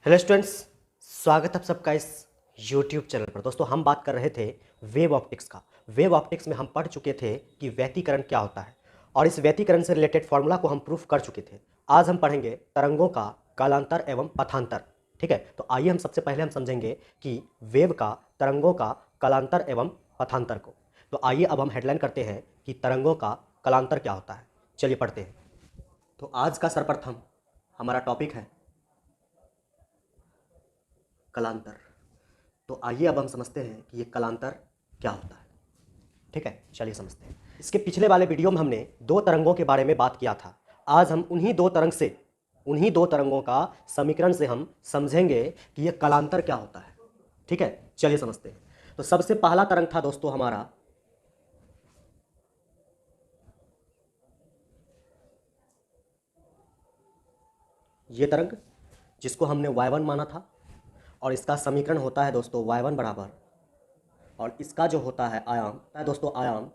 Hello students, स्वागत है आप सबका इस यूट्यूब चैनल पर। दोस्तों, हम बात कर रहे थे वेव ऑप्टिक्स का। वेव ऑप्टिक्स में हम पढ़ चुके थे कि व्यतिकरण क्या होता है और इस व्यतिकरण से रिलेटेड फॉर्मूला को हम प्रूफ कर चुके थे। आज हम पढ़ेंगे तरंगों का कालांतर एवं पथांतर। ठीक है, तो आइए हम सबसे पहले हम समझेंगे कि वेव का, तरंगों का कालांतर एवं पथांतर को। तो आइए अब हम हेडलाइन करते हैं कि तरंगों का कालांतर क्या होता है। चलिए पढ़ते हैं। तो आज का सर्वप्रथम हमारा टॉपिक है कलांतर। तो आइए अब हम समझते हैं कि ये कलांतर क्या होता है। ठीक है, चलिए समझते हैं। इसके पिछले वाले वीडियो में हमने दो तरंगों के बारे में बात किया था। आज हम उन्हीं दो तरंगों का समीकरण से हम समझेंगे कि ये कलांतर क्या होता है। ठीक है, चलिए समझते हैं। तो सबसे पहला तरंग था दोस्तों हमारा ये तरंग, जिसको हमने y1 माना था, और इसका समीकरण होता है दोस्तों y1 बराबर, और इसका जो होता है आयाम है दोस्तों, आयाम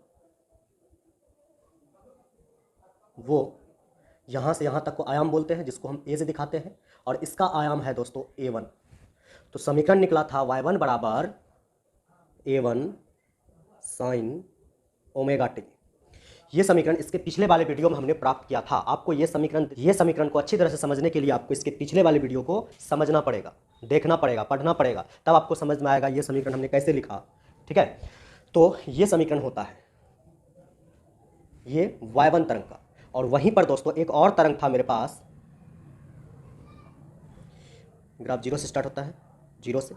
वो यहाँ से यहाँ तक को आयाम बोलते हैं, जिसको हम a से दिखाते हैं, और इसका आयाम है दोस्तों a1। तो समीकरण निकला था y1 बराबर a1 साइन ओमेगा टी। ये समीकरण इसके पिछले वाले वीडियो में हमने प्राप्त किया था। आपको ये समीकरण को अच्छी तरह से समझने के लिए आपको इसके पिछले वाले वीडियो को समझना पड़ेगा, देखना पड़ेगा, पढ़ना पड़ेगा, तब आपको समझ में आएगा ये समीकरण हमने कैसे लिखा। ठीक है, तो ये समीकरण होता है ये y1 तरंग का। और वहीं पर दोस्तों एक और तरंग था मेरे पास, ग्राफ जीरो से स्टार्ट होता है, जीरो से।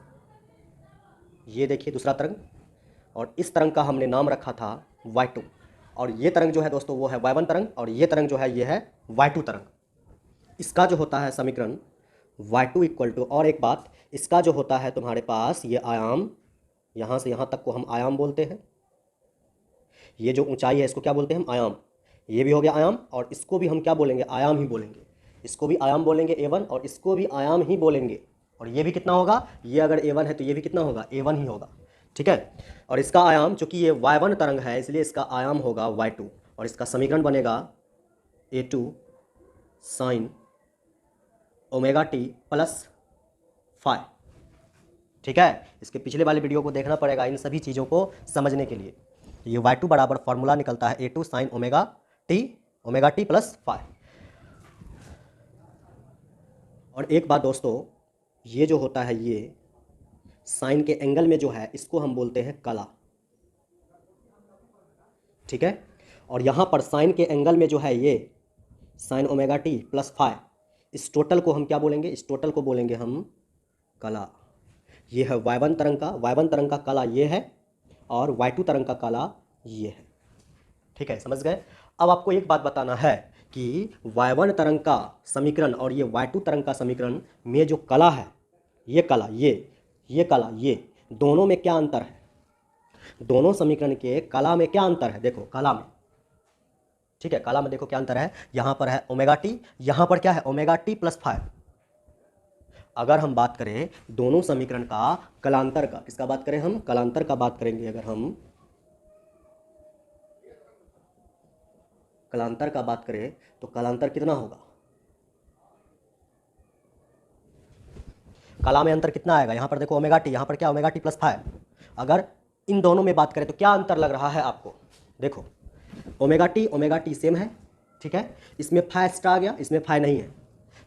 ये देखिए दूसरा तरंग, और इस तरंग का हमने नाम रखा था y2। और ये तरंग जो है दोस्तों वो है y1 तरंग, और ये तरंग जो है ये है y2 तरंग। इसका जो होता है समीकरण y2 इक्वल टू, और एक बात, इसका जो होता है तुम्हारे पास ये आयाम, यहाँ से यहाँ तक को हम आयाम बोलते हैं। ये जो ऊंचाई है इसको क्या बोलते हैं हम? आयाम। ये भी हो गया आयाम, और इसको भी हम क्या बोलेंगे? आयाम ही बोलेंगे। इसको भी आयाम बोलेंगे a1, और इसको भी आयाम ही बोलेंगे। और ये भी कितना होगा? ये अगर a1 है तो ये भी कितना होगा? a1 ही होगा। ठीक है, और इसका आयाम, चूंकि ये y1 तरंग है इसलिए इसका आयाम होगा y2, और इसका समीकरण बनेगा a2 sine omega t plus phi. ठीक है, इसके पिछले वाले वीडियो को देखना पड़ेगा इन सभी चीज़ों को समझने के लिए। ये y2 बराबर फॉर्मूला निकलता है a2 sine omega t plus phi. और एक बात दोस्तों, ये जो होता है ये साइन के एंगल में जो है इसको हम बोलते हैं कला। ठीक है, और यहाँ पर साइन के एंगल में जो है ये sine omega t plus phi, इस टोटल को हम क्या बोलेंगे? इस टोटल को बोलेंगे हम कला। ये है y1 तरंग का कला ये है, और y2 तरंग का कला ये है। ठीक है, समझ गए? अब आपको एक बात बताना है कि y1 तरंग का समीकरण और ये y2 तरंग का समीकरण में जो कला है, ये कला, ये कला, ये दोनों में क्या अंतर है? दोनों समीकरण के कला में क्या अंतर है? देखो कला में, ठीक है, कला में देखो क्या अंतर है। यहाँ पर है ओमेगा टी, यहाँ पर क्या है? Omega t plus phi. अगर हम बात करें दोनों समीकरण का कलांतर का, किसका बात करें हम? कलांतर का बात करेंगे। अगर हम कलांतर का बात करें तो कलांतर कितना होगा? कला में अंतर कितना आएगा? यहाँ पर देखो ओमेगा टी, यहाँ पर क्या? Omega t plus phi. अगर इन दोनों में बात करें तो क्या अंतर लग रहा है आपको? देखो ओमेगा टी सेम है, ठीक है, इसमें फाई एक्स्ट्रा आ गया, इसमें फाई नहीं है,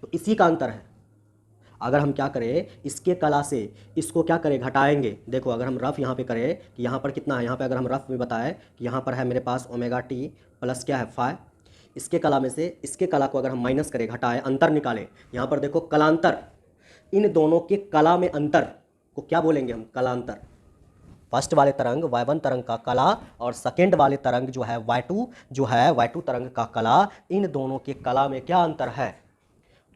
तो इसी का अंतर है। अगर हम क्या करें, इसके कला से इसको क्या करें? घटाएंगे। देखो अगर हम रफ यहाँ पे करें कि यहाँ पर कितना है, यहाँ पे अगर हम रफ में बताएं कि यहाँ पर है मेरे पास ओमेगा टी प्लस क्या है? फाई। इसके कला में से इसके कला को अगर हम माइनस करें, घटाएं, अंतर निकालें, यहाँ पर देखो कलांतर, इन दोनों के कला में अंतर को क्या बोलेंगे हम? कलांतर। फर्स्ट वाले तरंग y1 तरंग का कला और सेकेंड वाले तरंग जो है y2 तरंग का कला, इन दोनों के कला में क्या अंतर है?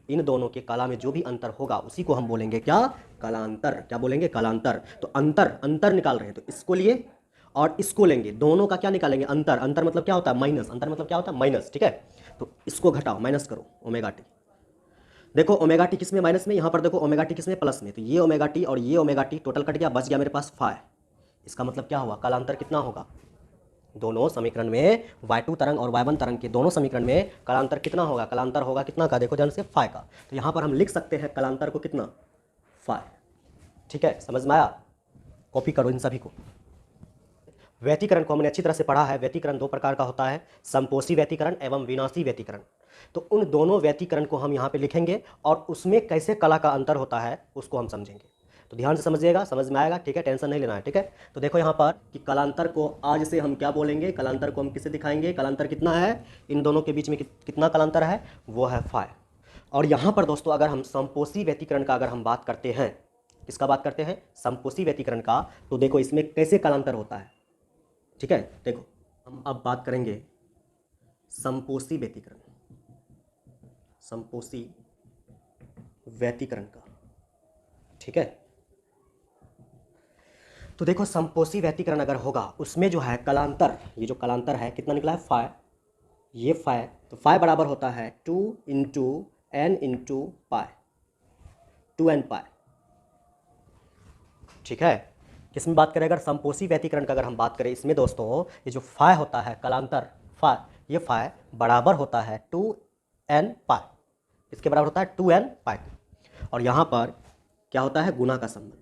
इन दोनों के कला में जो भी अंतर होगा उसी को हम बोलेंगे क्या? कलांतर। क्या बोलेंगे? कलांतर। तो अंतर निकाल रहे हैं, तो इसको लिए और इसको लेंगे, दोनों का क्या निकालेंगे? अंतर मतलब क्या होता है? माइनस। अंतर मतलब क्या होता है? माइनस। ठीक है, तो इसको घटाओ, माइनस करो ओमेगा टी। देखो ओमेगा टी किस में? माइनस में। यहाँ पर देखो ओमेगा टी किस में? प्लस में। तो ये ओमेगा टी और ये ओमेगा टी टोटल कट गया, बच गया मेरे पास फाई। इसका मतलब क्या हुआ? कालांतर कितना होगा? दोनों समीकरण में y2 तरंग और y1 तरंग के दोनों समीकरण में कालांतर कितना होगा? कालांतर होगा कितना का? देखो ध्यान से, फाई का। तो यहाँ पर हम लिख सकते हैं कालांतर को कितना? फाई। ठीक है, समझ में आया? कॉपी करो इन सभी को। व्यतिकरण को हमने अच्छी तरह से पढ़ा है। व्यतिकरण दो प्रकार का होता है, समपोषी व्यतिकरण एवं विनाशी व्यतिकरण। तो उन दोनों व्यतिकरण को हम यहाँ पे लिखेंगे और उसमें कैसे कला का अंतर होता है उसको हम समझेंगे। तो ध्यान से समझिएगा, समझ में आएगा। ठीक है, टेंशन नहीं लेना है। ठीक है, तो देखो यहाँ पर कि कलांतर को आज से हम क्या बोलेंगे, कलांतर को हम किसे दिखाएंगे, कलांतर कितना है, इन दोनों के बीच में कितना कलांतर है, वो है फाई। और यहाँ पर दोस्तों अगर हम समपोषी व्यतिकरण का अगर हम बात करते हैं, किसका बात करते हैं, समपोषी व्यतिकरण का, तो देखो इसमें कैसे कलांतर होता है। ठीक है, देखो हम अब बात करेंगे समपोषी व्यतिकरण, समपोषी व्यतिकरण का। ठीक है, तो देखो समपोषी व्यतिकरण अगर होगा उसमें जो है कलांतर, ये जो कलांतर है कितना निकला है, फाई, ये फाई, तो फाई बराबर होता है 2 into n into pi, 2n pi. ठीक है, किसमें बात करें, अगर समपोषी व्यतिकरण का अगर हम बात करें इसमें दोस्तों, ये जो फाई होता है कलांतर फाई, ये फाई बराबर होता है 2n पाई, इसके बराबर होता है 2n पाई। और यहाँ पर क्या होता है, गुना का संबंध।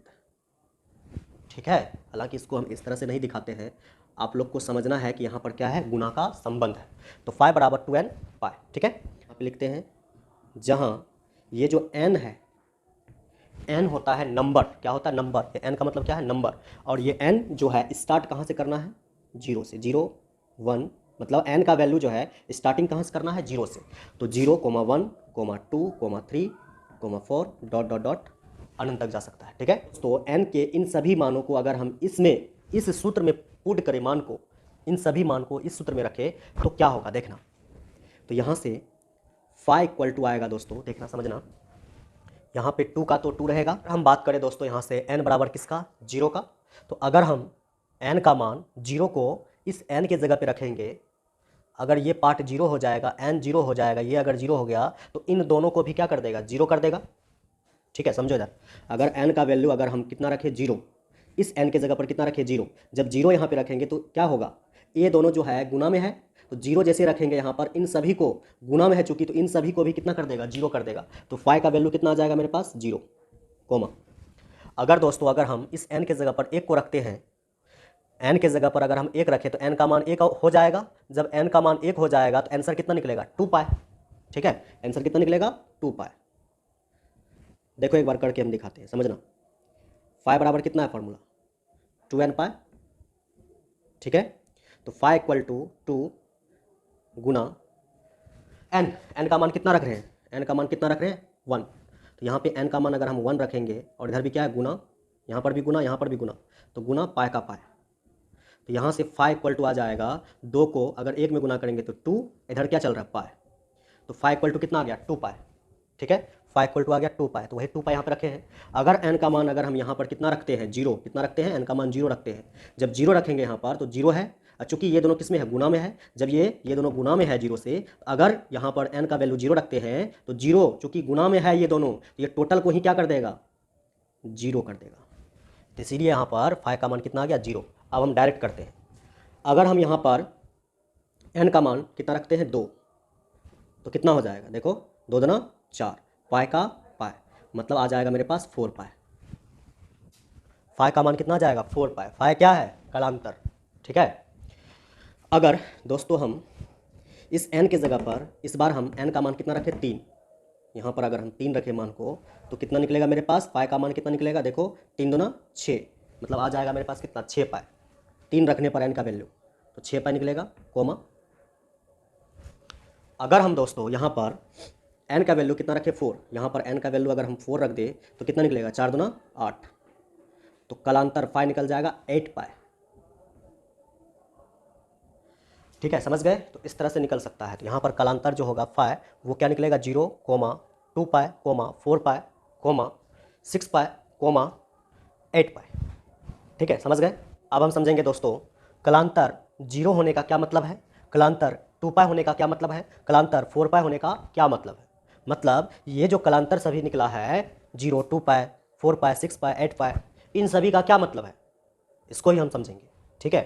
ठीक है, हालांकि इसको हम इस तरह से नहीं दिखाते हैं, आप लोग को समझना है कि यहाँ पर क्या है, गुना का संबंध है। तो फाई बराबर 2n पाई। ठीक है, यहाँ पे लिखते हैं, जहाँ ये जो n है, n होता है नंबर, क्या होता है, नंबर, ये n का मतलब क्या है, नंबर। और ये n जो है स्टार्ट कहाँ से करना है, 0 से, 0 1, मतलब n का वैल्यू जो है स्टार्टिंग कहाँ से करना है, 0 से। तो 0, 1, 2, 3, 4 डॉट डॉट डॉट अनंत तक जा सकता है। ठीक है, तो n के इन सभी मानों को अगर हम इसमें इस सूत्र में पुट करें, मान को, इन सभी मान को इस सूत्र में रखें तो क्या होगा देखना। तो यहाँ से फाई इक्वल टू आएगा दोस्तों, देखना समझना, यहाँ पे 2 का तो 2 रहेगा। हम बात करें दोस्तों यहाँ से n बराबर किसका, 0 का, तो अगर हम n का मान 0 को इस n के जगह पे रखेंगे, अगर ये पार्ट 0 हो जाएगा, n 0 हो जाएगा, ये अगर 0 हो गया तो इन दोनों को भी क्या कर देगा, 0 कर देगा। ठीक है, समझो इधर, अगर n का वैल्यू अगर हम कितना रखें, 0, इस n के जगह पर कितना रखें, 0, जब 0 यहाँ पे रखेंगे तो क्या होगा, ये दोनों जो है गुना में है, तो 0 जैसे रखेंगे यहाँ पर, इन सभी को गुना में है चूंकि, तो इन सभी को भी कितना कर देगा, 0 कर देगा। तो फाई का वैल्यू कितना आ जाएगा मेरे पास, 0, कोमा। अगर दोस्तों अगर हम इस n के जगह पर 1 को रखते हैं, n के जगह पर अगर हम 1 रखें तो n का मान 1 हो जाएगा। जब n का मान 1 हो जाएगा तो आंसर कितना निकलेगा, 2 पाई। ठीक है, आंसर कितना निकलेगा, 2 पाई। देखो एक बार करके हम दिखाते हैं, समझना। फाई बराबर कितना है फॉर्मूला, 2n पाई। ठीक है, तो फाई इक्वल टू 2 गुना n का मान कितना रख रहे हैं, n का मान कितना रख रहे हैं, 1। तो यहाँ पे n का मान अगर हम 1 रखेंगे और इधर भी क्या है, गुना, यहाँ पर भी गुना, यहाँ पर भी गुना, तो गुना पाई का पाई। तो यहाँ से फाई इक्वल टू आ जाएगा, 2 को अगर 1 में गुना करेंगे तो 2, इधर क्या चल रहा है, पाई, तो फाई इक्वल टू कितना आ गया, 2 पाई। ठीक है, फाई इक्वल टू आ गया 2 पाई, तो वही 2 पाई यहाँ पे रखे हैं। अगर n का मान अगर हम यहाँ पर कितना रखते हैं, 0, कितना रखते हैं, n का मान 0 रखते हैं। जब 0 रखेंगे यहाँ पर तो 0 है, चूंकि ये दोनों किस में है, गुना में है। जब ये दोनों गुना में है 0 से, अगर यहाँ पर n का वैल्यू 0 रखते हैं तो 0 चूंकि गुना में है ये दोनों, तो ये टोटल को ही क्या कर देगा, 0 कर देगा। तो इसीलिए यहाँ पर फाई का मान कितना आ गया, 0। अब हम डायरेक्ट करते हैं, अगर हम यहाँ पर n का मान कितना रखते हैं, 2, तो कितना हो जाएगा, देखो 2 दूना 4, पाई का पाई, मतलब आ जाएगा मेरे पास 4 पाई। फाई का मान कितना आ जाएगा, 4 पाई। फाई क्या है, कलांतर। ठीक है, अगर दोस्तों हम इस n के जगह पर इस बार हम n का मान कितना रखें, 3, यहाँ पर अगर हम 3 रखें मान को तो कितना निकलेगा मेरे पास, फाई का मान कितना निकलेगा, देखो 3 दूना 6, मतलब आ जाएगा मेरे पास कितना, 6 पाई। 3 रखने पर n का वैल्यू तो 6 पाई निकलेगा, कोमा। अगर हम दोस्तों यहाँ पर n का वैल्यू कितना रखें, 4, यहाँ पर n का वैल्यू अगर हम 4 रख दे तो कितना निकलेगा, 4 दूना 8, तो कलांतर फाई निकल जाएगा 8 पाई। ठीक है, समझ गए, तो इस तरह से निकल सकता है। तो यहाँ पर कलांतर जो होगा फाई, वो क्या निकलेगा, 0, 2 पाई, 4 पाई, 6 पाई, 8 पाई। ठीक है, समझ गए। अब हम समझेंगे दोस्तों कलांतर 0 होने का क्या मतलब है, कलांतर 2 पाई होने का क्या मतलब है, कलांतर 4 पाई होने का क्या मतलब है। मतलब ये जो कलांतर सभी निकला है, 0, 2 पाई, 4 पाई, 6 पाई, 8 पाई, इन सभी का क्या मतलब है, इसको ही हम समझेंगे। ठीक है,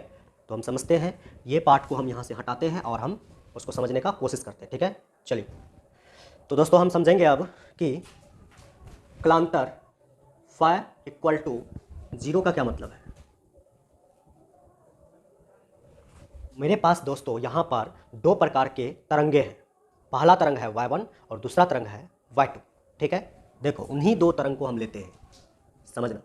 तो हम समझते हैं, ये पार्ट को हम यहाँ से हटाते हैं और हम उसको समझने का कोशिश करते हैं। ठीक है, चलिए, तो दोस्तों हम समझेंगे अब कि कलांतर फाइ इक्वल टू 0 का क्या मतलब है? मेरे पास दोस्तों यहाँ पर दो प्रकार के तरंगे हैं। पहला तरंग है y1 और दूसरा तरंग है y2। ठीक है, देखो उन्हीं दो तरंग को हम लेते हैं, समझना।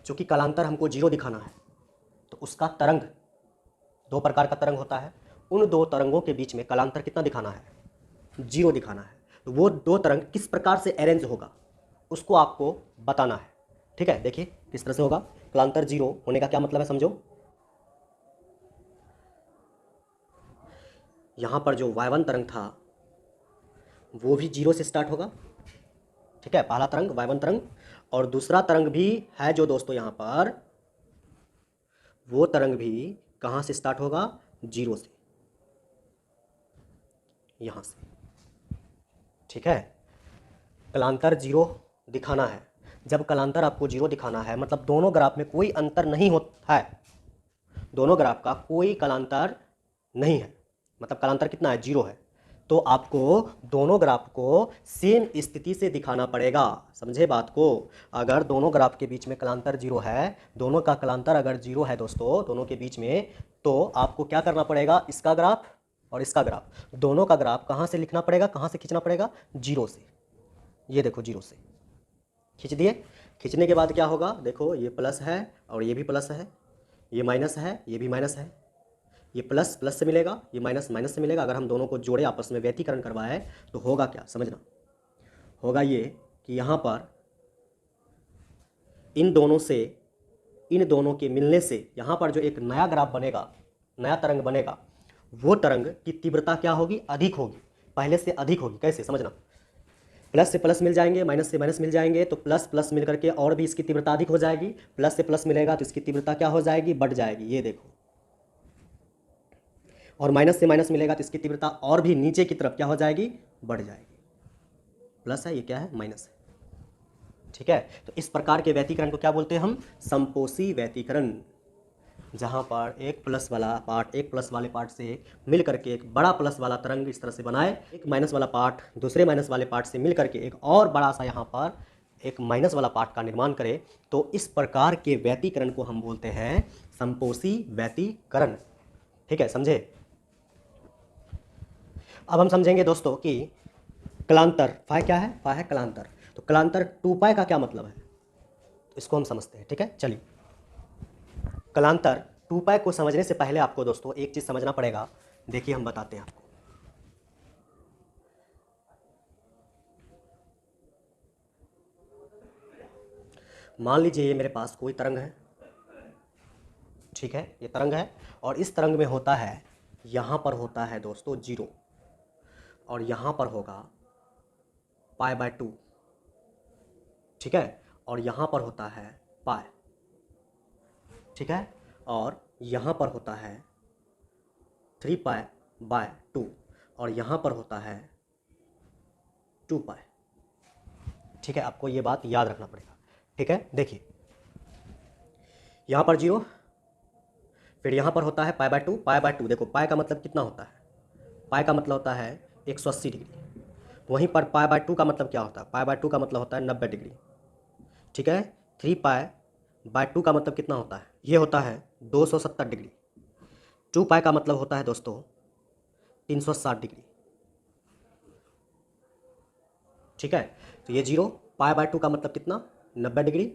चूंकि कालांतर हमको 0 दिखाना है तो उसका तरंग, दो प्रकार का तरंग होता है, उन दो तरंगों के बीच में कालांतर कितना दिखाना है? 0 दिखाना है। तो वो दो तरंग किस प्रकार से अरेंज होगा उसको आपको बताना है। ठीक है, देखिए किस तरह से होगा। कालांतर 0 होने का क्या मतलब है समझो। यहाँ पर जो y1 तरंग था वो भी 0 से स्टार्ट होगा। ठीक है, पहला तरंग y1 तरंग, और दूसरा तरंग भी है जो दोस्तों यहाँ पर, वो तरंग भी कहाँ से स्टार्ट होगा? 0 से, यहाँ से। ठीक है, कालांतर 0 दिखाना है। जब कालांतर आपको 0 दिखाना है मतलब दोनों ग्राफ में कोई अंतर नहीं होता है, दोनों ग्राफ का कोई कालांतर नहीं है, मतलब कालांतर कितना है? 0 है। तो आपको दोनों ग्राफ को सेम स्थिति से दिखाना पड़ेगा, समझे बात को। अगर दोनों ग्राफ के बीच में कालांतर 0 है, दोनों का कालांतर अगर 0 है दोस्तों दोनों के बीच में, तो आपको क्या करना पड़ेगा? इसका ग्राफ और इसका ग्राफ, दोनों का ग्राफ कहाँ से लिखना पड़ेगा, कहाँ से खींचना पड़ेगा? 0 से। ये देखो 0 से खींच दिए। खींचने के बाद क्या होगा? देखो ये प्लस है और ये भी प्लस है, ये माइनस है, ये भी माइनस है, ये प्लस प्लस से मिलेगा, ये माइनस माइनस से मिलेगा। अगर हम दोनों को जोड़े, आपस में व्यतिकरण करवाए तो होगा क्या? समझना, होगा ये कि यहाँ पर इन दोनों के मिलने से यहाँ पर जो एक नया ग्राफ बनेगा, नया तरंग बनेगा, वो तरंग की तीव्रता क्या होगी? अधिक होगी, पहले से अधिक होगी। कैसे? समझना, प्लस से प्लस मिल जाएंगे, माइनस से माइनस मिल जाएंगे, तो प्लस प्लस मिल करके और भी इसकी तीव्रता अधिक हो जाएगी। प्लस से प्लस मिलेगा तो इसकी तीव्रता क्या हो जाएगी? बढ़ जाएगी, ये देखो। और माइनस से माइनस मिलेगा तो इसकी तीव्रता और भी नीचे की तरफ क्या हो जाएगी? बढ़ जाएगी। प्लस है, ये क्या है? माइनस है। ठीक है, तो इस प्रकार के व्यतिकरण को क्या बोलते हैं हम? समपोषी व्यतिकरण। जहाँ पर एक प्लस वाला पार्ट एक प्लस वाले पार्ट से मिल करके एक बड़ा प्लस वाला तरंग इस तरह से बनाए, एक माइनस वाला पार्ट दूसरे माइनस वाले पार्ट से मिल करके एक और बड़ा सा यहाँ पर एक माइनस वाला पार्ट का निर्माण करे, तो इस प्रकार के व्यतिकरण को हम बोलते हैं समपोषी व्यतिकरण। ठीक है, समझे? अब हम समझेंगे दोस्तों कि कालांतर, फाइ क्या है? फाइ है कालांतर। तो कालांतर 2 पाई का क्या मतलब है, तो इसको हम समझते हैं। ठीक है, चलिए। कालांतर 2 पाई को समझने से पहले आपको दोस्तों एक चीज़ समझना पड़ेगा। देखिए हम बताते हैं आपको। मान लीजिए ये मेरे पास कोई तरंग है, ठीक है, ये तरंग है, और इस तरंग में होता है, यहाँ पर होता है दोस्तों 0, और यहाँ पर होगा π/2। ठीक है, और यहाँ पर होता है पाई। ठीक है, और यहाँ पर होता है 3π/2, और यहाँ पर होता है 2π। ठीक है, आपको ये बात याद रखना पड़ेगा। ठीक है, देखिए यहाँ पर 0, फिर यहाँ पर होता है π/2। π/2 देखो, पाई का मतलब कितना होता है? पाई का मतलब होता है 180 डिग्री। वहीं पर π/2 का मतलब क्या होता है? π/2 का मतलब होता है 90 डिग्री। ठीक है, 3π/2 का मतलब कितना होता है? ये होता है 270 डिग्री। 2π का मतलब होता है दोस्तों 360 डिग्री। ठीक है, तो ये 0, π/2 का मतलब कितना? 90 डिग्री।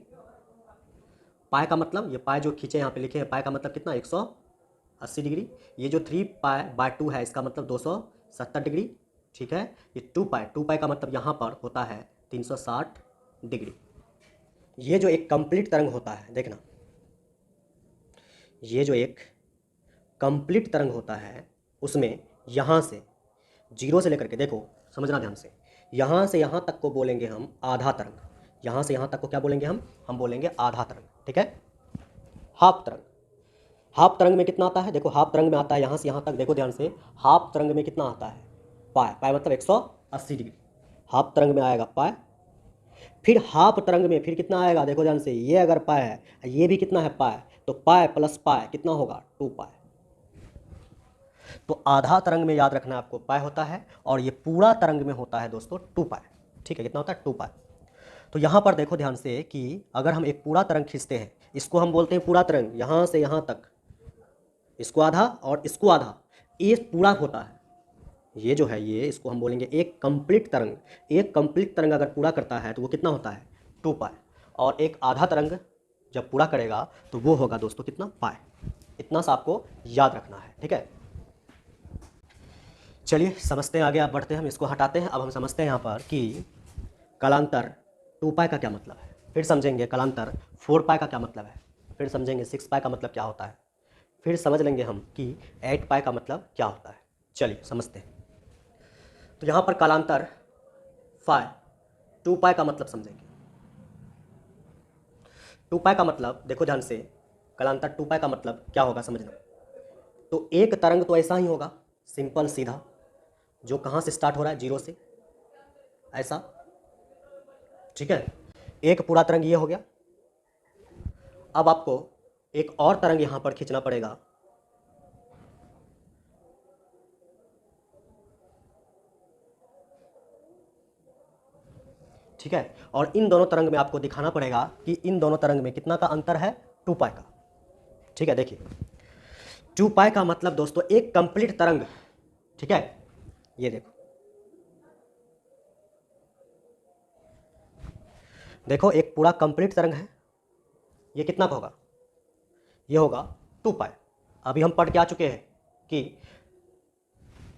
पाई का मतलब, ये पाई जो खींचे यहाँ पे लिखे हैं, पाई का मतलब कितना? 180 डिग्री। ये जो 3π/2 है इसका मतलब 270 डिग्री। ठीक है, ये 2π का मतलब यहाँ पर होता है 360 डिग्री। ये जो एक कंप्लीट तरंग होता है, देखना, ये जो एक कंप्लीट तरंग होता है उसमें यहाँ से 0 से लेकर के, देखो समझना ध्यान से, यहाँ से यहाँ तक को बोलेंगे हम आधा तरंग। यहाँ से यहाँ तक को क्या बोलेंगे हम बोलेंगे आधा तरंग। ठीक है, हाफ तरंग। हाफ तरंग में कितना आता है? देखो हाफ तरंग में आता है यहाँ से यहाँ तक, देखो ध्यान से, हाफ तरंग में कितना आता है? पाई। पाई मतलब 180 डिग्री। हाफ तरंग में आएगा पाई। फिर हाफ तरंग में फिर कितना आएगा? देखो ध्यान से, ये अगर पाई है, ये भी कितना है? पाई। तो पाई प्लस पाई कितना होगा? 2 पाई। तो आधा तरंग में याद रखना आपको पाई होता है, और ये पूरा तरंग में होता है दोस्तों 2 पाई। ठीक है, कितना होता है 2 पाई। तो यहाँ पर देखो ध्यान से कि अगर हम एक पूरा तरंग खींचते हैं, इसको हम बोलते हैं पूरा तरंग, यहाँ से यहाँ तक, इसको आधा और इसको आधा, ये पूरा होता है। ये जो है ये, इसको हम बोलेंगे एक कंप्लीट तरंग। एक कंप्लीट तरंग अगर पूरा करता है तो वो कितना होता है 2 पाई, और एक आधा तरंग जब पूरा करेगा तो वो होगा दोस्तों कितना पाई। इतना सा आपको याद रखना है। ठीक है, चलिए समझते हैं, आगे आप बढ़ते हैं, हम इसको हटाते हैं। अब हम समझते हैं यहाँ पर कि कलांतर 2 पाई का क्या मतलब है, फिर समझेंगे कलांतर 4 पाई का क्या मतलब है, फिर समझेंगे 6 पाई का मतलब क्या होता है, फिर समझ लेंगे हम कि 8 पाई का मतलब क्या होता है। चलिए समझते हैं। तो यहाँ पर कालांतर 2 पाई का मतलब समझेंगे। 2 पाई का मतलब देखो ध्यान से, कालांतर 2 पाई का मतलब क्या होगा समझना। तो एक तरंग तो ऐसा ही होगा, सिंपल सीधा, जो कहाँ से स्टार्ट हो रहा है, 0 से, ऐसा। ठीक है, एक पूरा तरंग ये हो गया। अब आपको एक और तरंग यहाँ पर खींचना पड़ेगा। ठीक है, और इन दोनों तरंग में आपको दिखाना पड़ेगा कि इन दोनों तरंग में कितना का अंतर है, 2 पाई का। ठीक है, देखिए 2 पाई का मतलब दोस्तों एक कंप्लीट तरंग। ठीक है, ये देखो, देखो एक पूरा कंप्लीट तरंग है, ये कितना का होगा, ये होगा 2 पाई। अभी हम पढ़ के आ चुके हैं कि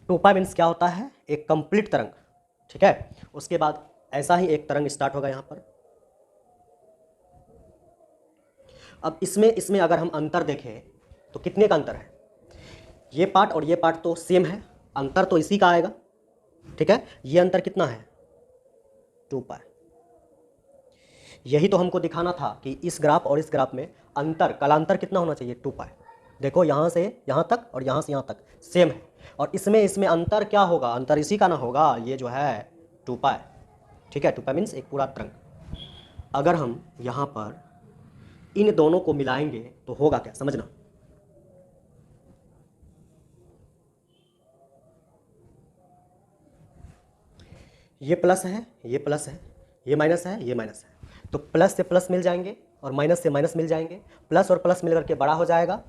2 पाई मीन्स क्या होता है, एक कंप्लीट तरंग। ठीक है, उसके बाद ऐसा ही एक तरंग स्टार्ट होगा यहाँ पर। अब इसमें इसमें अगर हम अंतर देखें तो कितने का अंतर है, ये पार्ट और ये पार्ट तो सेम है, अंतर तो इसी का आएगा। ठीक है, ये अंतर कितना है 2 पाई। यही तो हमको दिखाना था कि इस ग्राफ और इस ग्राफ में अंतर, कालांतर कितना होना चाहिए 2 पाई। देखो यहाँ से यहाँ तक और यहाँ से यहाँ तक सेम है, और इसमें इसमें अंतर क्या होगा, अंतर इसी का ना होगा, ये जो है 2 पाई। ठीक है, 2 पाई मीन्स एक पूरा तरंग। अगर हम यहाँ पर इन दोनों को मिलाएंगे तो होगा क्या समझना। ये प्लस है, ये प्लस है, ये माइनस है, ये माइनस है, तो प्लस से प्लस मिल जाएंगे और माइनस से माइनस मिल जाएंगे, प्लस और प्लस मिलकर के बड़ा हो जाएगा,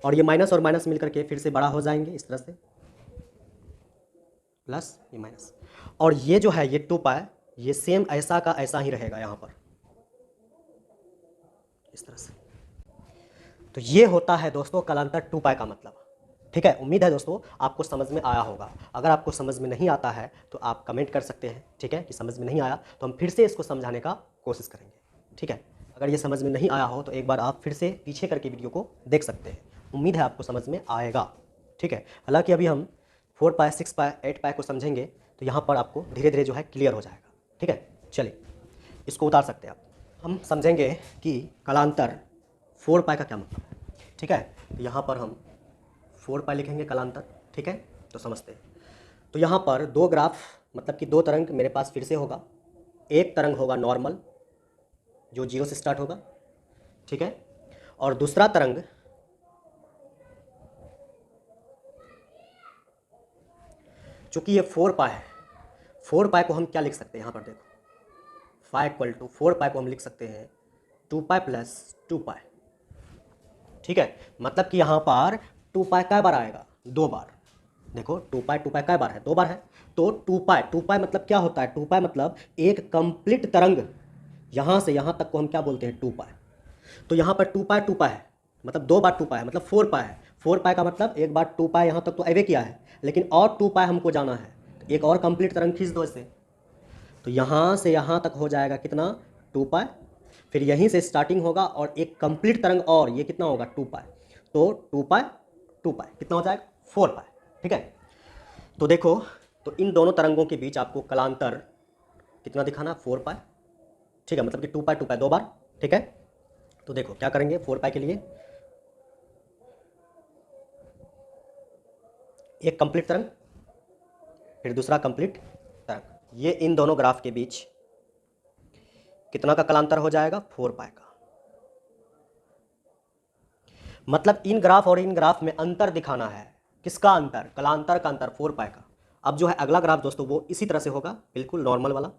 और ये माइनस और माइनस मिलकर के फिर से बड़ा हो जाएंगे, इस तरह से प्लस ये माइनस। और ये जो है ये 2 पाई, ये सेम ऐसा का ऐसा ही रहेगा यहाँ पर, इस तरह से। तो ये होता है दोस्तों कालांतर 2 पाई का मतलब। ठीक है, उम्मीद है दोस्तों आपको समझ में आया होगा। अगर आपको समझ में नहीं आता है तो आप कमेंट कर सकते हैं। ठीक है, कि समझ में नहीं आया, तो हम फिर से इसको समझाने का कोशिश करेंगे। ठीक है, अगर ये समझ में नहीं आया हो तो एक बार आप फिर से पीछे करके वीडियो को देख सकते हैं। उम्मीद है आपको समझ में आएगा। ठीक है, हालांकि अभी हम 4 पाई 6 पाई 8 पाई को समझेंगे तो यहाँ पर आपको धीरे धीरे जो है क्लियर हो जाएगा। ठीक है, चलिए इसको उतार सकते हैं आप। हम समझेंगे कि कालांतर 4 पाई का क्या मतलब है। ठीक है, तो यहाँ पर हम 4 पाई लिखेंगे कालांतर। ठीक है, तो समझते हैं। तो यहाँ पर दो ग्राफ, मतलब कि दो तरंग मेरे पास फिर से होगा। एक तरंग होगा नॉर्मल, जो 0 से स्टार्ट होगा। ठीक है, और दूसरा तरंग चूंकि ये 4 पाई है, 4 पाई को हम क्या लिख सकते हैं, यहाँ पर देखो 4 पाई को हम लिख सकते हैं 2 पाई प्लस 2 पाई। ठीक है, मतलब कि यहाँ पर 2 पाई कै बार आएगा, 2 बार। देखो 2 पाई कै बार है, 2 बार है। तो 2 पाई मतलब क्या होता है, 2 पाई मतलब एक कंप्लीट तरंग, यहाँ से यहाँ तक को हम क्या बोलते हैं 2 पाई। तो यहाँ पर 2 पाई है, मतलब 2 बार 2 पाई है, मतलब 4 पाई है। 4 पाई का मतलब एक बार 2 पाई यहाँ तक तो अवे किया है, लेकिन और 2 पाई हमको जाना है, तो एक और कंप्लीट तरंग खींच दो इससे, तो यहाँ से यहाँ तक हो जाएगा कितना 2 पाई। फिर यहीं से स्टार्टिंग होगा और एक कंप्लीट तरंग, और ये कितना होगा 2 पाई। तो 2 पाई कितना हो जाएगा 4 पाई। ठीक है, तो देखो, तो इन दोनों तरंगों के बीच आपको कालांतर कितना दिखाना, 4 पाई। ठीक है, मतलब कि 2 पाई 2 बार। ठीक है, तो देखो क्या करेंगे 4 पाई के लिए, एक कंप्लीट तरंग फिर दूसरा कंप्लीट तरंग, ये इन दोनों ग्राफ के बीच कितना का कालांतर हो जाएगा 4 पाई का। मतलब इन ग्राफ और इन ग्राफ में अंतर दिखाना है। किसका अंतर? कलांतर का अंतर, 4 पाई का। अब जो है अगला ग्राफ दोस्तों वो इसी तरह से होगा, बिल्कुल नॉर्मल वाला,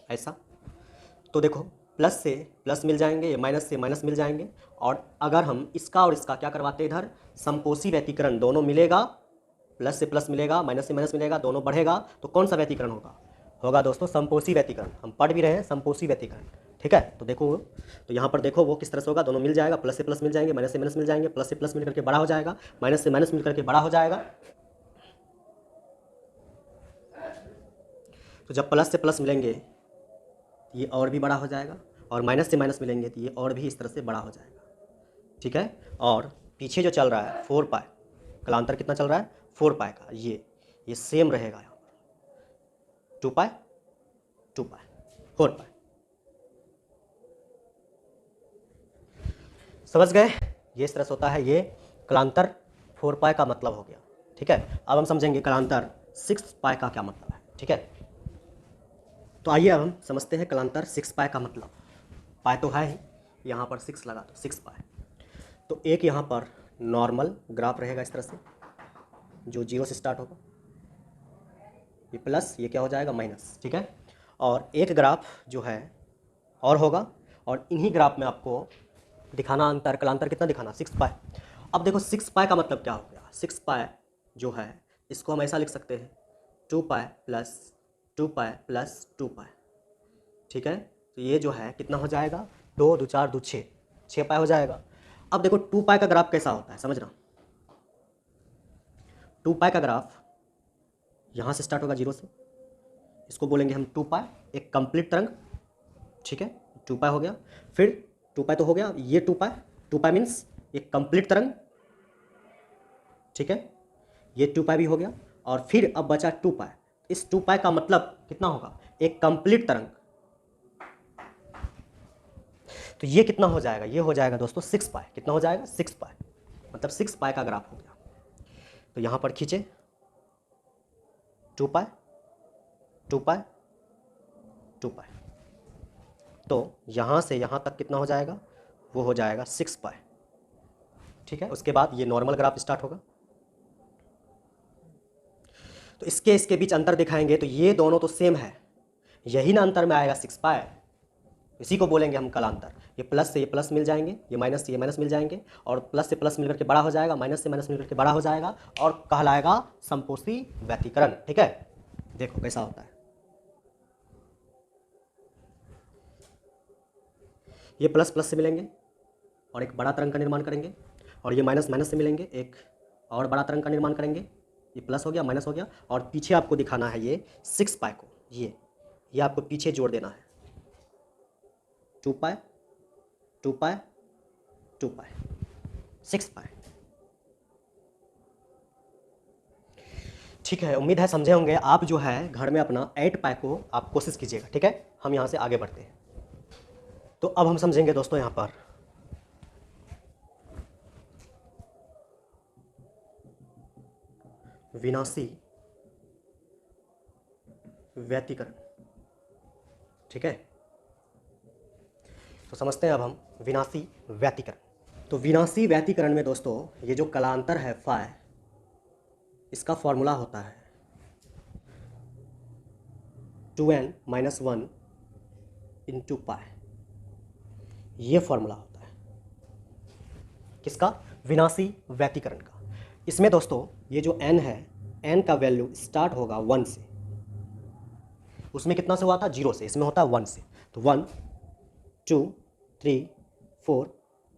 ऐसा। तो देखो प्लस से प्लस मिल जाएंगे, माइनस से माइनस मिल जाएंगे, और अगर हम इसका और इसका क्या करवाते हैं इधर, समपोषी व्यतिकरण, दोनों मिलेगा, प्लस से प्लस मिलेगा, माइनस से माइनस मिलेगा, दोनों बढ़ेगा, तो कौन सा व्यतिकरण होगा? होगा दोस्तों समपोषी व्यतिकरण। हम पढ़ भी रहे हैं समपोषी व्यतिकरण, ठीक है। तो देखो, तो यहाँ पर देखो वो किस तरह से होगा, दोनों मिल जाएगा, प्लस से प्लस मिल जाएंगे, माइनस से माइनस मिल जाएंगे, प्लस से प्लस मिल करके बड़ा हो जाएगा, माइनस से माइनस मिल करके बड़ा हो जाएगा। तो जब प्लस से प्लस मिलेंगे ये और भी बड़ा हो जाएगा, और माइनस से माइनस मिलेंगे तो ये और भी इस तरह से बड़ा हो जाएगा, ठीक है। और पीछे जो चल रहा है 4 पाई, कलांतर कितना चल रहा है? 4 पाई का, ये सेम रहेगा यहाँ पर, 2 पाई 2 पाई 4 पाई। समझ गए? ये इस तरह से होता है, ये कलांतर 4 पाई का मतलब हो गया, ठीक है। अब हम समझेंगे कलांतर 6 पाई का क्या मतलब है, ठीक है। तो आइए अब हम समझते हैं कलांतर 6 पाई का मतलब। पाई तो है ही, यहाँ पर 6 लगा दो, 6 पाई। तो एक यहाँ पर नॉर्मल ग्राफ रहेगा इस तरह से, जो 0 से स्टार्ट होगा, ये प्लस, ये क्या हो जाएगा माइनस, ठीक है। और एक ग्राफ जो है और होगा, और इन्हीं ग्राफ में आपको दिखाना अंतर, कलांतर कितना दिखाना, 6 पाई। अब देखो 6 पाई का मतलब क्या हो गया, 6 पाई जो है इसको हम ऐसा लिख सकते हैं, 2 पाई प्लस 2 पाई प्लस 2 पाई, ठीक है। तो ये जो है कितना हो जाएगा, 2 2 4 2 6 पाई हो जाएगा। अब देखो 2 पाई का ग्राफ कैसा होता है, समझना। 2 पाई का ग्राफ यहाँ से स्टार्ट होगा 0 से, इसको बोलेंगे हम 2 पाई, एक कंप्लीट तरंग, ठीक है। 2 पाई हो गया, फिर 2 पाई तो हो गया, ये 2 पाई, 2 पाई मीन्स एक कंप्लीट तरंग, ठीक है। ये 2 पाई भी हो गया, और फिर अब बचा 2 पाई। इस 2 पाई का मतलब कितना होगा, एक कंप्लीट तरंग। तो ये कितना हो जाएगा, ये हो जाएगा दोस्तों 6 पाई। कितना हो जाएगा, 6 पाई, मतलब 6 पाई का ग्राफ हो गया। तो यहाँ पर खींचे 2 पाई 2 पाई 2 पाई, तो यहाँ से यहाँ तक कितना हो जाएगा, वो हो जाएगा 6 पाई, ठीक है। उसके बाद ये नॉर्मल ग्राफ स्टार्ट होगा। तो इसके बीच अंतर दिखाएंगे, तो ये दोनों तो सेम है, यही ना अंतर में आएगा 6 पाई, इसी को बोलेंगे हम कलांतर। ये प्लस से ये प्लस मिल जाएंगे, ये माइनस से ये माइनस मिल जाएंगे, और प्लस से प्लस मिलकर के बड़ा हो जाएगा, माइनस से माइनस मिलकर के बड़ा हो जाएगा, और कहलाएगा समपोषी व्यतिकरण, ठीक है। देखो कैसा होता है, ये प्लस प्लस से मिलेंगे और एक बड़ा तरंग का निर्माण करेंगे, और ये माइनस माइनस से मिलेंगे, एक और बड़ा तरंग का निर्माण करेंगे। ये प्लस हो गया, माइनस हो गया, और पीछे आपको दिखाना है ये 6 पाई को, ये आपको पीछे जोड़ देना है, 2 पाई 2 पाई 2 पाई 6 पाई, ठीक है। उम्मीद है समझे होंगे आप। जो है घर में अपना 8 पाई को आप कोशिश कीजिएगा, ठीक है। हम यहाँ से आगे बढ़ते हैं। तो अब हम समझेंगे दोस्तों यहाँ पर विनाशी व्यतिकरण, ठीक है। तो समझते हैं अब हम विनाशी व्यतिकरण। तो विनाशी व्यतिकरण में दोस्तों ये जो कलांतर है फाई, इसका फॉर्मूला होता है 2n - 1 × पाई। ये फॉर्मूला होता है किसका, विनाशी व्यतिकरण का। इसमें दोस्तों ये जो n है, n का वैल्यू स्टार्ट होगा 1 से, उसमें कितना से हुआ था, 0 से, इसमें होता है 1 से। तो 1 2 3 4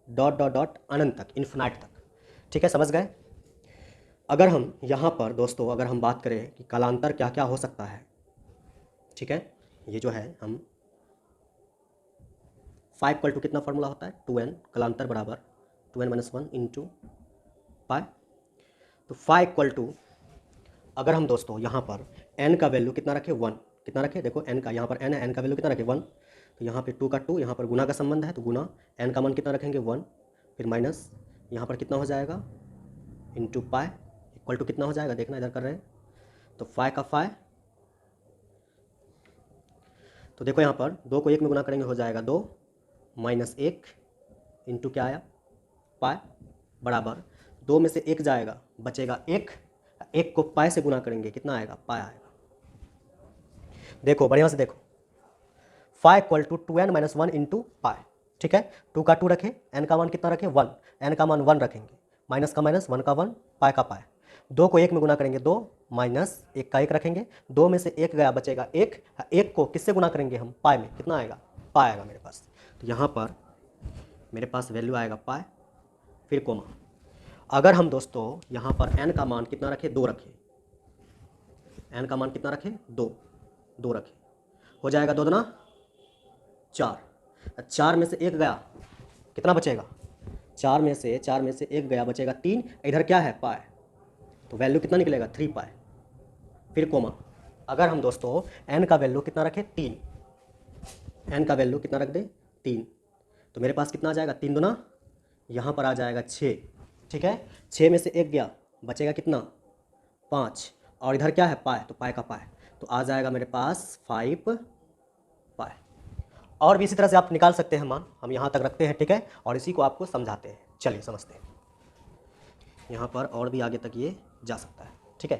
डॉट डॉट डॉट अनंत तक, इन्फिनाइट तक, ठीक है। समझ गए? अगर हम यहाँ पर दोस्तों अगर हम बात करें कि कालांतर क्या क्या हो सकता है, ठीक है। ये जो है हम 5 इक्वल टू कितना फॉर्मूला होता है, 2n, कालांतर बराबर 2n - 1 × पाई। तो 5 इक्वल टू अगर हम दोस्तों यहाँ पर n का वैल्यू कितना रखें, 1, कितना रखें, देखो n का, यहाँ पर n है, n का वैल्यू कितना रखें, 1। तो यहाँ पे 2 का 2, यहाँ पर गुना का संबंध है, तो गुना n का मान कितना रखेंगे, 1, फिर माइनस यहाँ पर कितना हो जाएगा, × पाई इक्वल टू कितना हो जाएगा, देखना इधर कर रहे हैं, तो 5 का 5, तो देखो यहाँ पर 2 को 1 में गुना करेंगे हो जाएगा 2 - 1 इंटू क्या आया, पाई, बराबर 2 में से 1 जाएगा, बचेगा 1, 1 को पाई से गुना करेंगे, कितना आएगा, पाई आएगा। देखो बढ़िया से देखो, phi equal to 2n-1 into pi, ठीक है। 2 का 2 रखें, n का मान कितना रखें, 1, n का मान 1 रखेंगे, माइनस का माइनस, 1 का 1, पाई का पाई। 2 को 1 में गुना करेंगे 2, माइनस 1 का 1 रखेंगे, 2 में से 1 गया, बचेगा 1, 1 को किससे गुना करेंगे हम, पाई में, कितना आएगा, पाई आएगा मेरे पास। तो यहाँ पर मेरे पास वैल्यू आएगा पाई, फिर कोमा। अगर हम दोस्तों यहाँ पर n का मान कितना रखें, 2 रखें, n का मान कितना रखें, 2 रखें, हो जाएगा 2 दूना 4, 4 में से 1 गया, कितना बचेगा, 4 में से 1 गया, बचेगा 3, इधर क्या है, पाई, तो वैल्यू कितना निकलेगा, 3 पाई, फिर कोमा। अगर हम दोस्तों n का वैल्यू कितना रखें, 3, n का वैल्यू कितना रख दें, 3, तो मेरे पास कितना आ जाएगा, 3 दूना, यहाँ पर आ जाएगा 6, ठीक है। 6 में से 1 गया, बचेगा कितना, 5, और इधर क्या है, पाई, तो पाई का पाई, तो आ जाएगा मेरे पास 5 पाई। और भी इसी तरह से आप निकाल सकते हैं मान, हम यहाँ तक रखते हैं, ठीक है, और इसी को आपको समझाते हैं। चलिए समझते हैं, यहाँ पर और भी आगे तक ये जा सकता है, ठीक है।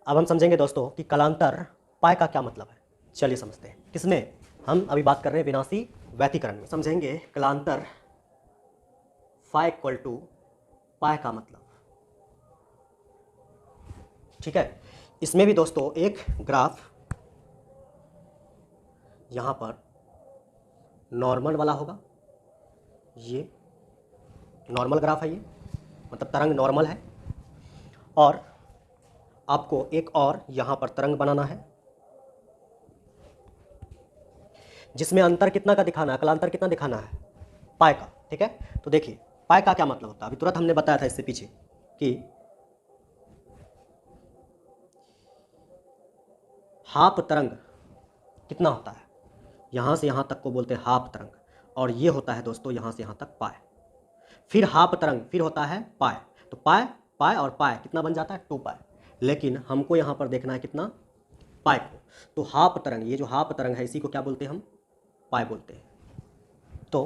अब हम समझेंगे दोस्तों कि कलांतर पाई का क्या मतलब है। चलिए समझते हैं, किसमें, हम अभी बात कर रहे हैं विनाशी व्यतिकरण में। समझेंगे कलांतर फाई इक्वल टू पाई का मतलब, ठीक है। इसमें भी दोस्तों एक ग्राफ यहाँ पर नॉर्मल वाला होगा, ये नॉर्मल ग्राफ है, ये मतलब तरंग नॉर्मल है, और आपको एक और यहाँ पर तरंग बनाना है, जिसमें अंतर कितना का दिखाना है, कलांतर कितना दिखाना है, पाई का, ठीक है। तो देखिए पाई का क्या मतलब होता है, अभी तुरंत हमने बताया था इससे पीछे कि हाफ तरंग कितना होता है, यहाँ से यहाँ तक को बोलते हैं हाफ तरंग, और ये होता है दोस्तों यहाँ से यहाँ तक पाई, फिर हाफ तरंग, फिर होता है पाई, तो पाई पाई और पाई कितना बन जाता है, 2 पाई, लेकिन हमको यहाँ पर देखना है कितना, पाई को। तो हाफ तरंग, ये जो हाफ तरंग है इसी को क्या बोलते हैं हम, पाई बोलते हैं। तो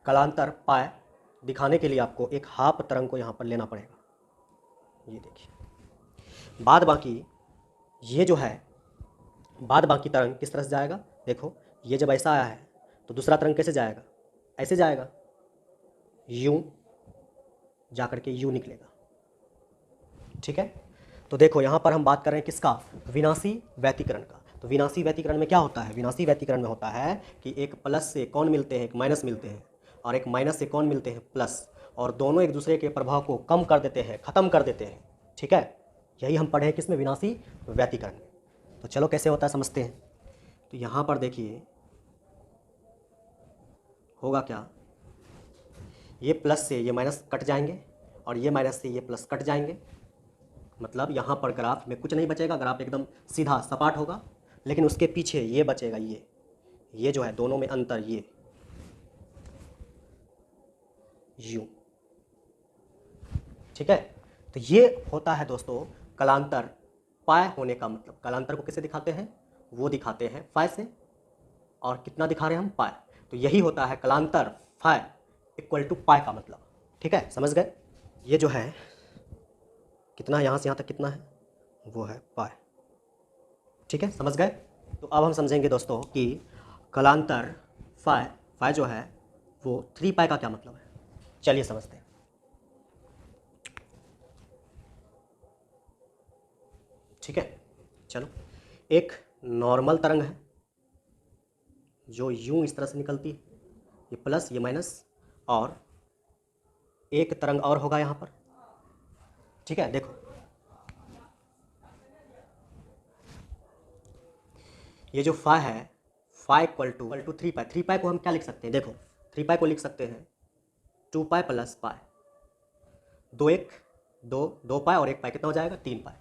कलांतर पाई दिखाने के लिए आपको एक हाफ तरंग को यहाँ पर लेना पड़ेगा, ये देखिए। बाद बाकी ये जो है, बाद बाकी तरंग किस तरह से जाएगा, देखो ये जब ऐसा आया है तो दूसरा तरंग कैसे जाएगा, ऐसे जाएगा, यूं जाकर के यूं निकलेगा, ठीक है। तो देखो यहाँ पर हम बात कर रहे हैं किसका, विनाशी व्यतिकरण का। तो विनाशी व्यतिकरण में क्या होता है, विनाशी व्यतिकरण में होता है कि एक प्लस से कौन मिलते हैं, एक माइनस मिलते हैं, और एक माइनस से कौन मिलते हैं, प्लस, और दोनों एक दूसरे के प्रभाव को कम कर देते हैं, ख़त्म कर देते हैं, ठीक है। यही हम पढ़े हैं किसमें, विनाशी व्यतिकरण में। तो चलो कैसे होता है समझते हैं। तो यहाँ पर देखिए होगा क्या, ये प्लस से ये माइनस कट जाएंगे, और ये माइनस से ये प्लस कट जाएंगे, मतलब यहाँ पर ग्राफ में कुछ नहीं बचेगा, ग्राफ एकदम सीधा सपाट होगा, लेकिन उसके पीछे ये बचेगा, ये जो है दोनों में अंतर, ये यूं, ठीक है। तो ये होता है दोस्तों कलांतर पाई होने का मतलब। कलांतर को किससे दिखाते हैं, वो दिखाते हैं फाई से, और कितना दिखा रहे हैं हम, पाई। तो यही होता है कलांतर फाई इक्वल टू पाई का मतलब, ठीक है, समझ गए। ये जो है कितना, यहाँ से यहाँ तक कितना है, वो है पाई, ठीक है, समझ गए। तो अब हम समझेंगे दोस्तों कि कलांतर फाई जो है वो 3 पाई का क्या मतलब है। चलिए समझते हैं। ठीक है, चलो, एक नॉर्मल तरंग है जो यूं इस तरह से निकलती है, ये प्लस ये माइनस, और एक तरंग और होगा यहाँ पर, ठीक है। देखो ये जो फाई है, फाई इक्वल टू 3 पाई, 3 पाई को हम क्या लिख सकते हैं, देखो 3 पाई को लिख सकते हैं 2 पाई प्लस पाई, 2 पाई और 1 पाई, कितना हो जाएगा, 3 पाई।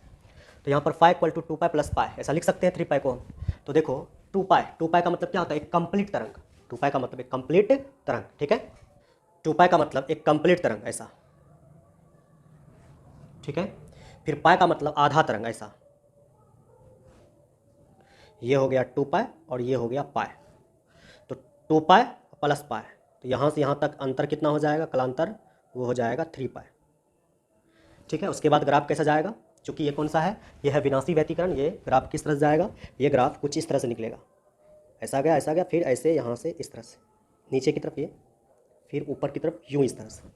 तो यहाँ पर phi equal to 2 pi plus pi, ऐसा लिख सकते हैं 3 पाई को हम। तो देखो 2 पाई का मतलब क्या होता है, एक कंप्लीट तरंग, 2 पाई का मतलब एक कंप्लीट तरंग, ठीक है। 2 पाई का मतलब एक कंप्लीट तरंग, ऐसा, ठीक है। फिर पाई का मतलब आधा तरंग, ऐसा, ये हो गया 2 पाई और ये हो गया पाई। तो 2 पाई प्लस पाई, तो तो यहाँ से यहाँ तक अंतर कितना हो जाएगा, कलांतर वो हो जाएगा 3 पाई। ठीक है, उसके बाद ग्राफ कैसा जाएगा, चूँकि ये कौन सा है, ये है विनाशी व्यतिकरण, ये ग्राफ किस तरह से जाएगा, ये ग्राफ कुछ इस तरह से निकलेगा, ऐसा गया, फिर ऐसे यहाँ से इस तरह से नीचे की तरफ ये, फिर ऊपर की तरफ यूँ इस तरह से।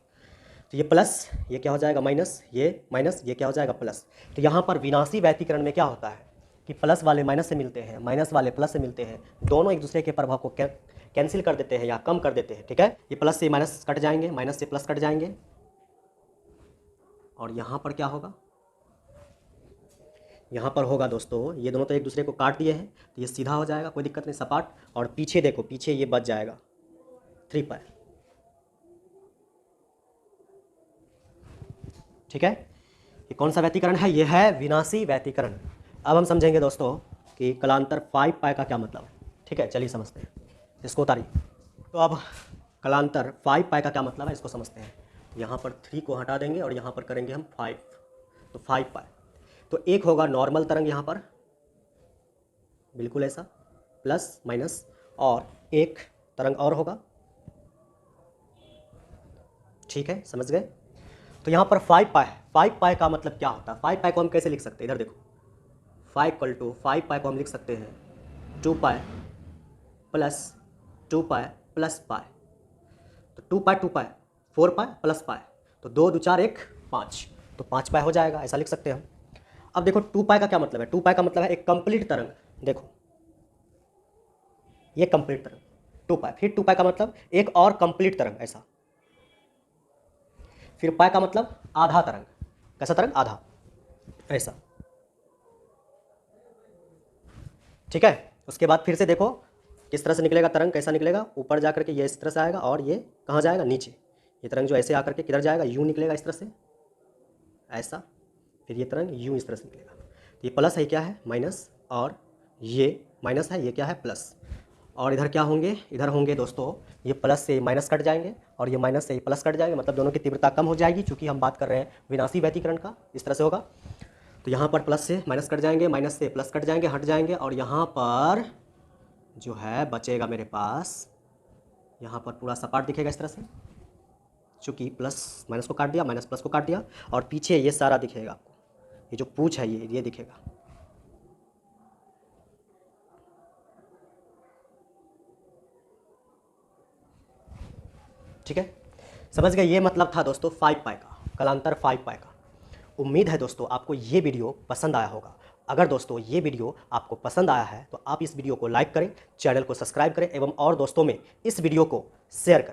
तो ये प्लस, ये क्या हो जाएगा माइनस, ये माइनस, ये क्या हो जाएगा प्लस। तो यहाँ पर विनाशी व्यतिकरण में क्या होता है कि प्लस वाले माइनस से मिलते हैं, माइनस वाले प्लस से मिलते हैं, दोनों एक दूसरे के प्रभाव को कैंसिल कर देते हैं या कम कर देते हैं। ठीक है, ये प्लस से माइनस कट जाएंगे, माइनस से प्लस कट जाएंगे, और यहाँ पर क्या होगा, यहाँ पर होगा दोस्तों, ये दोनों तो एक दूसरे को काट दिए हैं, तो ये सीधा हो जाएगा, कोई दिक्कत नहीं, सपाट। और पीछे देखो, पीछे ये बच जाएगा 3 पाई। ठीक है, ये कौन सा व्यतिकरण है, ये है विनाशी व्यतिकरण। अब हम समझेंगे दोस्तों कि कलांतर 5 पाई का क्या मतलब है। ठीक है, चलिए समझते हैं, इसको उतारिए। तो अब कलांतर 5 पाई का क्या मतलब है, इसको समझते हैं। यहाँ पर 3 को हटा देंगे और यहाँ पर करेंगे हम 5, तो 5 पाई। तो एक होगा नॉर्मल तरंग यहाँ पर, बिल्कुल ऐसा प्लस माइनस, और एक तरंग और होगा। ठीक है, समझ गए। तो यहाँ पर 5 पाई है, 5 पाई का मतलब क्या होता है, 5 पाई को हम कैसे लिख सकते हैं, इधर देखो, 5 पाई को हम लिख सकते हैं 2 पाई प्लस 2 पाई प्लस पाई। तो 2 पाई 4 पाई प्लस पाई, तो 2 2 4 1 5, तो 5 पाई हो जाएगा, ऐसा लिख सकते हैं हम। अब देखो 2 पाई का क्या मतलब है, 2 पाई का मतलब है एक कंप्लीट तरंग। देखो ये कंप्लीट तरंग 2 पाई, फिर 2 पाई का मतलब एक और कंप्लीट तरंग, ऐसा। फिर पाई का मतलब आधा तरंग, कैसा तरंग, आधा, ऐसा। ठीक है, उसके बाद फिर से देखो किस तरह से निकलेगा तरंग, कैसा निकलेगा, ऊपर जाकर के ये इस तरह से आएगा, और ये कहाँ जाएगा, नीचे। ये तरंग जो ऐसे आकर के किधर जाएगा, यूँ निकलेगा इस तरह से, ऐसा। फिर ये तरंग यूँ इस तरह से निकलेगा। तो ये प्लस है, क्या है माइनस, और ये माइनस है, ये क्या है प्लस। और इधर क्या होंगे, इधर होंगे दोस्तों, ये प्लस से माइनस कट जाएंगे, और ये माइनस से प्लस कट जाएंगे, मतलब दोनों की तीव्रता कम हो जाएगी, चूँकि हम बात कर रहे हैं विनाशी व्यतिकरण का, इस तरह से होगा। तो यहाँ पर प्लस से माइनस कट जाएंगे, माइनस से प्लस कट जाएंगे, हट जाएंगे, और यहाँ पर जो है बचेगा मेरे पास, यहाँ पर पूरा सपाट दिखेगा इस तरह से, चूँकि प्लस माइनस को काट दिया, माइनस प्लस को काट दिया, और पीछे ये सारा दिखेगा आपको, ये जो पूछ है ये दिखेगा। ठीक है, समझ गए, ये मतलब था दोस्तों 5 पाई का, कलांतर 5 पाई का। उम्मीद है दोस्तों आपको ये वीडियो पसंद आया होगा। अगर दोस्तों ये वीडियो आपको पसंद आया है तो आप इस वीडियो को लाइक करें, चैनल को सब्सक्राइब करें, एवं और दोस्तों में इस वीडियो को शेयर करें।